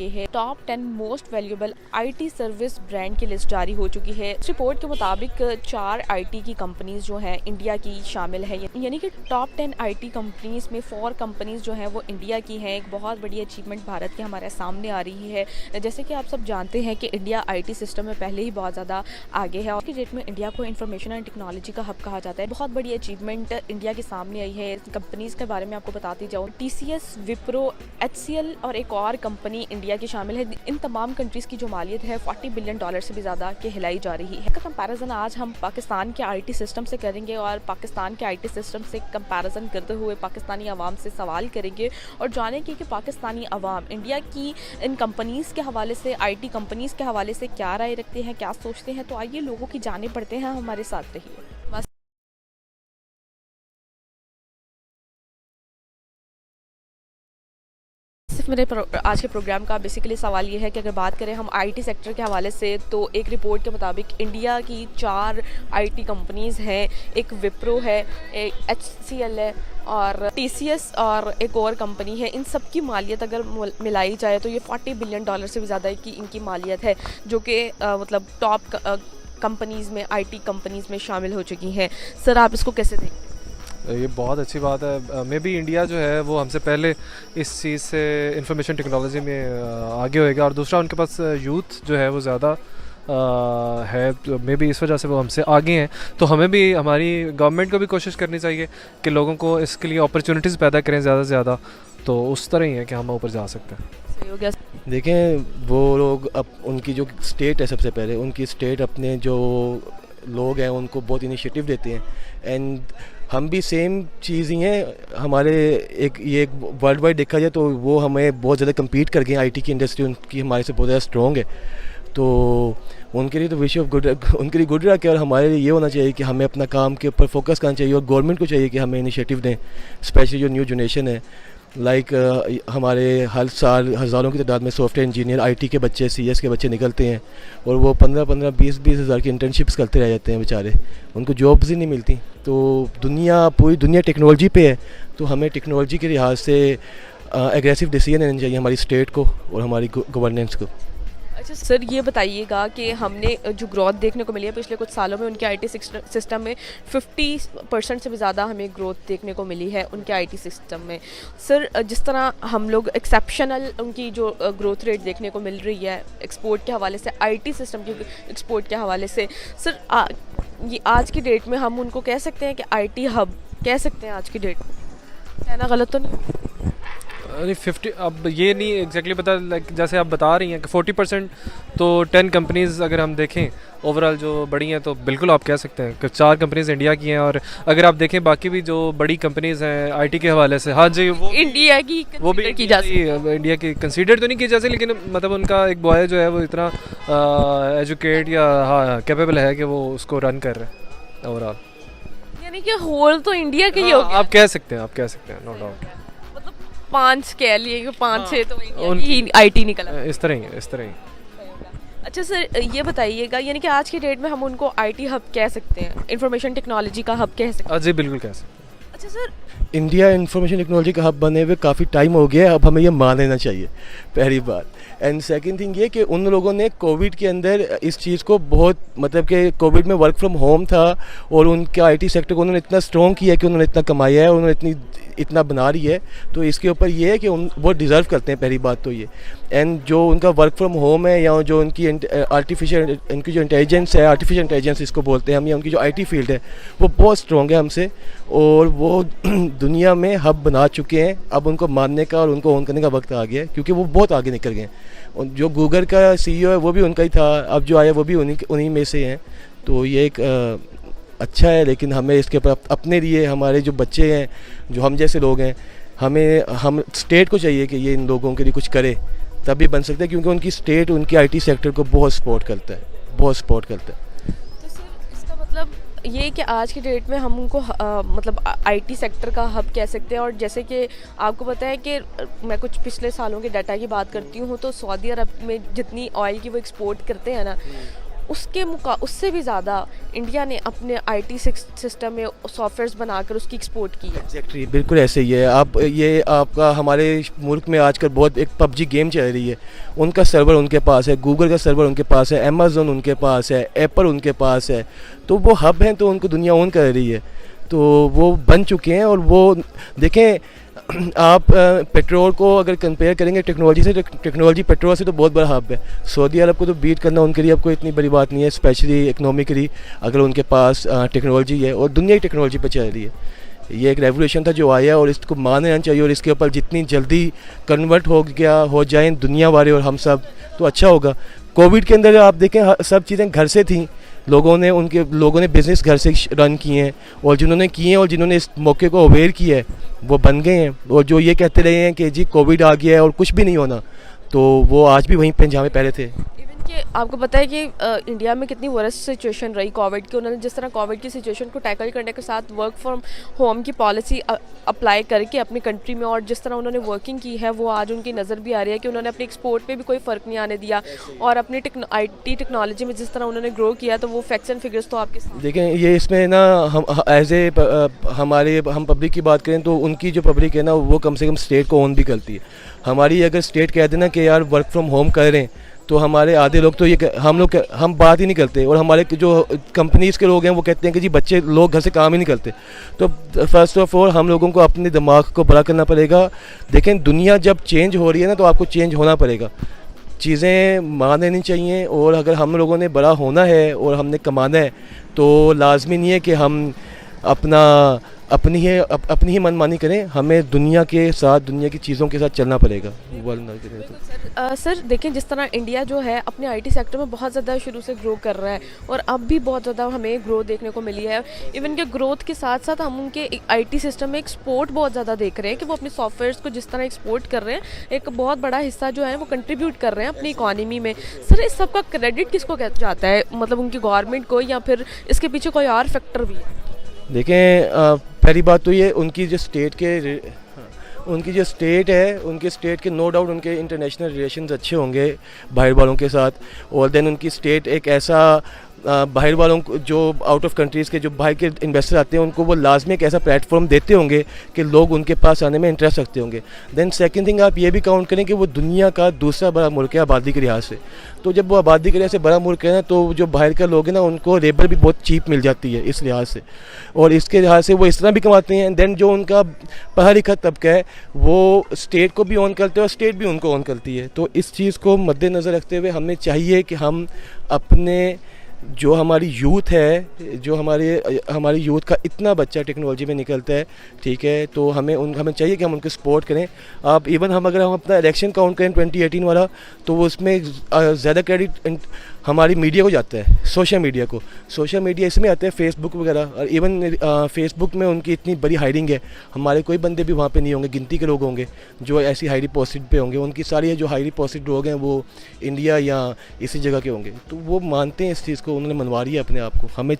के है top 10 most valuable IT service brand की लिस्ट जारी हो चुकी है। इस रिपोर्ट के मुताबिक 4 आईटी की कंपनीज जो हैं इंडिया की शामिल है, यानी कि टॉप 10 आईटी कंपनीज में 4 कंपनीज जो हैं वो इंडिया की हैं। एक बहुत बड़ी अचीवमेंट भारत के हमारे सामने आ रही है। जैसे कि आप सब जानते हैं कि इंडिया आईटी सिस्टम में पहले ही बहुत ज़्यादा आगे है। आज की डेट में इंडिया को इंफॉर्मेशन एंड टेक्नोलॉजी का हब कहा जाता है। बहुत बड़ी अचीवमेंट इंडिया के सामने आई है। कंपनीज के बारे में आपको बताती जाऊँ, TCS, विप्रो, HCL और एक और कंपनी इंडिया की शामिल है। इन तमाम कंट्रीज़ की जो मालियत है $40 बिलियन से भी ज़्यादा की हिलाई जा रही है। इसका कंपैरिजन आज हम पाकिस्तान के आईटी सिस्टम से करेंगे और पाकिस्तान के आईटी सिस्टम से कंपैरिजन करते हुए पाकिस्तानी आवाम से सवाल करेंगे और जानेंगे कि पाकिस्तानी आवाम इंडिया की इन कंपनीज़ के हवाले से, आईटी कंपनीज़ के हवाले से क्या राय रखते हैं, क्या सोचते हैं। तो आइए लोगों की जाने पड़ते हैं, हमारे साथ रहिए। सिर्फ मेरे आज के प्रोग्राम का बेसिकली सवाल ये है कि अगर बात करें हम आईटी सेक्टर के हवाले से, तो एक रिपोर्ट के मुताबिक इंडिया की 4 आईटी कंपनीज़ हैं। एक विप्रो है, एक HCL है और TCS और एक और कंपनी है। इन सब की मालियत अगर मिलाई जाए तो ये $40 बिलियन से भी ज़्यादा की इनकी मालियत है, जो कि मतलब टॉप कंपनीज़ में, आईटी कंपनीज़ में शामिल हो चुकी हैं। सर, आप इसको कैसे देखें? ये बहुत अच्छी बात है। मे बी इंडिया जो है वो हमसे पहले इस चीज़ से इंफॉर्मेशन टेक्नोलॉजी में आगे होएगा, और दूसरा उनके पास यूथ जो है वो ज़्यादा है, तो मे बी इस वजह से वो हमसे आगे हैं। तो हमें भी, हमारी गवर्नमेंट को भी कोशिश करनी चाहिए कि लोगों को इसके लिए अपॉर्चुनिटीज़ पैदा करें ज़्यादा से ज़्यादा। तो उस तरह ही है कि हम ऊपर जा सकते हैं। सही हो गया। देखें, वो लोग अब उनकी जो स्टेट है, सबसे पहले उनकी स्टेट अपने जो लोग हैं उनको बहुत इनिशिएटिव देते हैं, एंड हम भी सेम चीज़ ही हैं। हमारे एक वर्ल्ड वाइड देखा जाए तो वो हमें बहुत ज़्यादा कम्पीट कर गए हैं। आईटी की इंडस्ट्री उनकी हमारे से बहुत ज़्यादा स्ट्रॉन्ग है, तो उनके लिए तो विश ऑफ गुड, उनके लिए गुड रख है। और हमारे लिए ये होना चाहिए कि हमें अपना काम के ऊपर फोकस करना चाहिए, और गवर्नमेंट को चाहिए कि हमें इनिशिएटिव दें, स्पेशली जो न्यू जनरेशन है। हमारे हर साल हज़ारों की तादाद में सॉफ्टवेयर इंजीनियर, आईटी के बच्चे, CS के बच्चे निकलते हैं, और वो 15-15, 20-20 हज़ार की इंटर्नशिप्स करते रह जाते हैं बेचारे, उनको जॉब्स ही नहीं मिलती। तो पूरी दुनिया टेक्नोलॉजी पे है, तो हमें टेक्नोलॉजी के लिहाज से एग्रेसिव डिसीजन लेना चाहिए हमारी स्टेट को और हमारी गवर्नेंस को। अच्छा सर, ये बताइएगा कि हमने जो ग्रोथ देखने को मिली है पिछले कुछ सालों में उनके आईटी सिस्टम में 50% से भी ज़्यादा हमें ग्रोथ देखने को मिली है उनके आईटी सिस्टम में। सर, जिस तरह हम लोग एक्सेप्शनल उनकी जो ग्रोथ रेट देखने को मिल रही है एक्सपोर्ट के हवाले से, आईटी सिस्टम के एक्सपोर्ट के हवाले से, सर ये आज की डेट में हम उनको कह सकते हैं कि आईटी हब कह सकते हैं आज की डेट में? कहना गलत तो नहीं? अरे 50, अब ये नहीं एग्जैक्टली पता, लाइक जैसे आप बता रही हैं कि 40%, तो 10 कंपनीज़ अगर हम देखें ओवरऑल जो बड़ी हैं, तो बिल्कुल आप कह सकते हैं कि 4 कंपनीज़ इंडिया की हैं। और अगर आप देखें बाकी भी जो बड़ी कंपनीज़ हैं आईटी के हवाले से, हाँ जी, वो इंडिया की वो भी की जा सकती है। इंडिया की कंसीडर तो नहीं की जा सकती, लेकिन मतलब उनका एक बॉय जो है वो इतना एजुकेट या हाँ कैपेबल है कि वो उसको रन कर रहे हैं ओवरऑल। यानी कि होल तो इंडिया के ही हो गया। आप कह सकते हैं, नो डाउट। 5 कह लिए, 5-6 तो इंडिया की आईटी निकला। इस तरह ही। अच्छा सर, ये बताइएगा, यानी कि आज की डेट में हम उनको आईटी हब कह सकते हैं, इंफॉर्मेशन टेक्नोलॉजी का हब कह सकते हैं? जी बिल्कुल कह सकते हैं। अच्छा सर, इंडिया इंफॉर्मेशन टेक्नोलॉजी का हब बने हुए काफ़ी टाइम हो गया है, अब हमें ये मान लेना चाहिए, पहली बात। एंड सेकंड थिंग ये कि उन लोगों ने कोविड के अंदर इस चीज़ को बहुत, मतलब कि कोविड में वर्क फ्रॉम होम था, और उनके आईटी सेक्टर को उन्होंने इतना स्ट्रॉन्ग किया कि उन्होंने इतना कमाया है, उन्होंने इतना बना रही है। तो इसके ऊपर ये है कि वो डिज़र्व करते हैं, पहली बात तो ये। एंड जो उनका वर्क फ्रॉम होम है, या जो उनकी इनकी जो इंटेलिजेंस है, आर्टिफिशियल इंटेलिजेंस इसको बोलते हैं हम, या उनकी जो आईटी फील्ड है वो बहुत स्ट्रॉन्ग है हमसे, और वो दुनिया में हब बना चुके हैं। अब उनको मानने का और उनको ऑन करने का वक्त आ गया है, क्योंकि वो बहुत आगे निकल गए हैं। जो गूगल का CEO है वो भी उनका ही था, अब जो आया वो भी उन्हीं में से हैं। तो ये एक अच्छा है, लेकिन हमें इसके ऊपर अपने लिए, हमारे जो बच्चे हैं, जो हम जैसे लोग हैं, हम स्टेट को चाहिए कि ये इन लोगों के लिए कुछ करे, तभी बन सकता है, क्योंकि उनकी स्टेट उनकी आईटी सेक्टर को बहुत सपोर्ट करता है। तो सर, इसका मतलब ये कि आज की डेट में हम उनको मतलब आईटी सेक्टर का हब कह सकते हैं। और जैसे कि आपको पता है कि मैं कुछ पिछले सालों के डाटा की बात करती हूँ, तो सऊदी अरब में जितनी ऑयल की वो एक्सपोर्ट करते हैं ना, उससे भी ज़्यादा इंडिया ने अपने आईटी सिस्टम में सॉफ्टवेयर्स बनाकर उसकी एक्सपोर्ट की है। एग्जैक्टली बिल्कुल ऐसे ही है। आप ये आपका हमारे मुल्क में आजकल बहुत एक पबजी गेम चल रही है, उनका सर्वर उनके पास है, गूगल का सर्वर उनके पास है, अमेज़न उनके पास है, एप्पल उनके पास है, तो वो हब हैं, तो उनको दुनिया ओन कर रही है, तो वो बन चुके हैं। और वो देखें आप पेट्रोल को अगर कंपेयर करेंगे टेक्नोलॉजी से, टेक्नोलॉजी पेट्रोल से तो बहुत बड़ा हब है। सऊदी अरब को तो बीट करना उनके लिए अब कोई इतनी बड़ी बात नहीं है, स्पेशली इकनॉमिकली अगर उनके पास टेक्नोलॉजी है, और दुनिया की टेक्नोलॉजी पर चल रही है। ये एक रेवोल्यूशन था जो आया, और इसको मानना चाहिए, और इसके ऊपर जितनी जल्दी कन्वर्ट हो जाएं दुनिया वाले और हम सब, तो अच्छा होगा। कोविड के अंदर आप देखें सब चीज़ें घर से थी, लोगों ने बिज़नेस घर से रन किए हैं, और जिन्होंने किए हैं और जिन्होंने इस मौके को अवेयर किया है वो बन गए हैं। और जो ये कहते रहे हैं कि जी कोविड आ गया है और कुछ भी नहीं होना, तो वो आज भी वहीं पे जहाँ पे पहले थे। इवन कि आपको पता है कि इंडिया में कितनी वर्स्ट सिचुएशन रही कोविड की। उन्होंने जिस तरह कोविड की सिचुएशन को टैकल करने के साथ वर्क फ्रॉम होम की पॉलिसी अप्लाई करके अपनी कंट्री में, और जिस तरह उन्होंने वर्किंग की है, वो आज उनकी नज़र भी आ रही है कि उन्होंने अपने एक्सपोर्ट पे भी कोई फ़र्क नहीं आने दिया, और अपनी आईटी टेक्नोलॉजी में जिस तरह उन्होंने ग्रो किया, तो वो फैक्ट्स एंड फिगर्स तो आपके साथ। देखें ये इसमें ना हम एज ए हम पब्लिक की बात करें तो उनकी जो पब्लिक है ना वो कम से कम स्टेट को ओन भी करती है। हमारी अगर स्टेट कह देना कि यार वर्क फ्रॉम होम कर रहे हैं, तो हमारे आधे लोग तो हम बात ही नहीं करते, और हमारे जो कंपनीज़ के लोग हैं वो कहते हैं कि जी बच्चे लोग घर से काम ही नहीं करते। तो फर्स्ट ऑफ ऑल हम लोगों को अपने दिमाग को बड़ा करना पड़ेगा। देखें दुनिया जब चेंज हो रही है ना, तो आपको चेंज होना पड़ेगा, चीज़ें मान लेनी चाहिए। और अगर हम लोगों ने बड़ा होना है और हमने कमाना है, तो लाजमी नहीं है कि हम अपनी ही मनमानी करें, हमें दुनिया के साथ, दुनिया की चीज़ों के साथ चलना पड़ेगा। सर देखें जिस तरह इंडिया जो है अपने आईटी सेक्टर में बहुत ज़्यादा शुरू से ग्रो कर रहा है, और अब भी बहुत ज़्यादा हमें ग्रोथ देखने को मिली है। इवन के ग्रोथ के साथ साथ हम उनके आईटी सिस्टम में एक्सपोर्ट बहुत ज़्यादा देख रहे हैं कि वो अपने सॉफ्टवेयर्स को जिस तरह एक्सपोर्ट कर रहे हैं, एक बहुत बड़ा हिस्सा जो है वो कंट्रीब्यूट कर रहे हैं अपनी इकॉनमी में। सर इस सब का क्रेडिट किसको कहता जाता है, मतलब उनकी गवर्नमेंट को, या फिर इसके पीछे कोई और फैक्टर भी है? देखें पहली बात तो ये उनकी जो स्टेट है, उनके स्टेट के नो डाउट उनके इंटरनेशनल रिलेशंस अच्छे होंगे बाहर वालों के साथ। और देन उनकी स्टेट एक ऐसा बाहर वालों को, जो आउट ऑफ कंट्रीज़ के जो बाहर के इन्वेस्टर आते हैं, उनको वो लाजमी एक ऐसा प्लेटफॉर्म देते होंगे कि लोग उनके पास आने में इंटरेस्ट रखते होंगे। देन सेकंड थिंग आप ये भी काउंट करें कि वो दुनिया का दूसरा बड़ा मुल्क है आबादी के लिहाज से। तो जब वो आबादी के लिहाज से बड़ा मुल्क है ना, तो जो बाहर के लोग हैं ना, उनको लेबर भी बहुत चीप मिल जाती है इस लिहाज से, और इसके लिहाज से वो इस तरह भी कमाते हैं। देन जो उनका पढ़ा लिखा तबका है वो स्टेट को भी ऑन करते हैं और स्टेट भी उनको ऑन करती है। तो इस चीज़ को मद्देनज़र रखते हुए हमें चाहिए कि हम अपने जो हमारी यूथ है, जो हमारी यूथ का इतना बच्चा टेक्नोलॉजी में निकलता है, ठीक है, तो हमें चाहिए कि हम उनको सपोर्ट करें। आप इवन अगर हम अपना इलेक्शन काउंट करें 2018 वाला, तो वो उसमें ज़्यादा क्रेडिट हमारी मीडिया को जाता है, सोशल मीडिया इसमें आता है, फेसबुक वगैरह। और इवन फेसबुक में उनकी इतनी बड़ी हायरिंग है, हमारे कोई बंदे भी वहाँ पे नहीं होंगे, गिनती के लोग होंगे जो ऐसी हाईली पोस्टेड पे होंगे। उनकी सारी जो हाईली पोस्टेड लोग हैं वो इंडिया या इसी जगह के होंगे। तो वो मानते हैं इस चीज़ को, उन्होंने मनवा रही है अपने आप को। हमें